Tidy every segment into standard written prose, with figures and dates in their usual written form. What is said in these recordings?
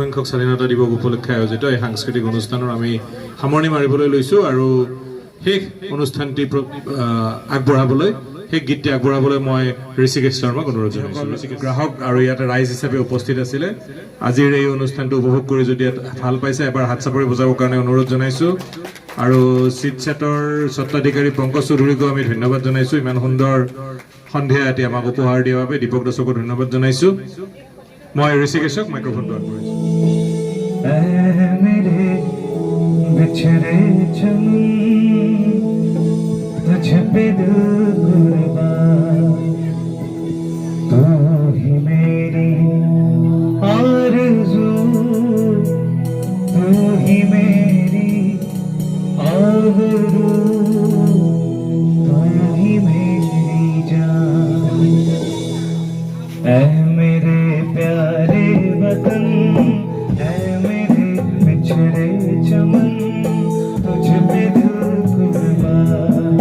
সংখ্যক স্বাধীনতা দিৱস উপলক্ষে আয়োজিত এই সাংস্কৃতিক অনুষ্ঠানৰ আমি সামৰণি মাৰিবলৈ লৈছোঁ আৰু শেষ অনুষ্ঠানটি আগবঢ়াবলৈ সেই গীতটি আগবঢ়াবলৈ মই ঋষিকেশ শৰ্মাক অনুৰোধ জনাইছোঁ। গ্ৰাহক আৰু ইয়াতে ৰাইজ হিচাপে উপস্থিত আছিলে আজিৰ এই অনুষ্ঠানটো উপভোগ কৰি যদি ভাল পাইছে এবাৰ হাত চাপৰি বজাবৰ কাৰণে অনুৰোধ জনাইছোঁ আৰু চিটছেটৰ স্বত্বাধিকাৰী পংকজ চৌধুৰীকো আমি ধন্যবাদ জনাইছোঁ ইমান সুন্দৰ সন্ধিয়া এটি আমাক উপহাৰ দিয়াৰ বাবে। দীপক দাসকো ধন্যবাদ জনাইছোঁ। মই ঋষিকেশক মাইক্ৰফোনটো আগবঢ়াইছোঁ। तू ही मेरी आरज़ू, तू ही मेरी आबरू, तू ही मेरी जान। ऐ मेरे प्यारे वतन, ऐ मेरे बिछड़े चमन, तुझ पे दिल कुर्बान।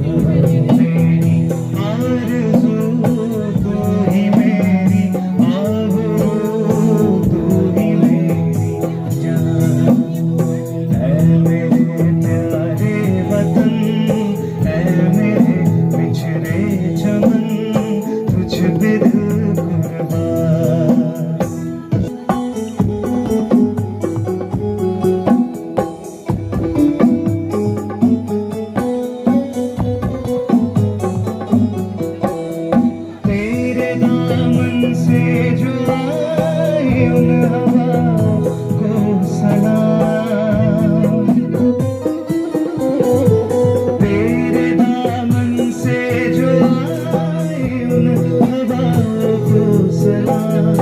तू ही मेरी आरज़ू, तू ही मेरी आबरू, तू ही मेरी जान। ऐ मेरे प्यारे वतन, ऐ मेरे बिछड़े चमन, तुझ पे दिल कुर्बान। तेरे दामन से जो आए उन हवाओं को सलाम। तेरे दामन से जो आए उन हवाओं को सलाम।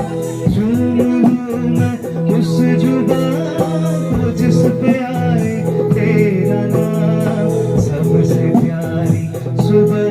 झूम लूं मैं उस जुबान को जिस पे आए तेरा नाम। सबसे प्यारी सुबह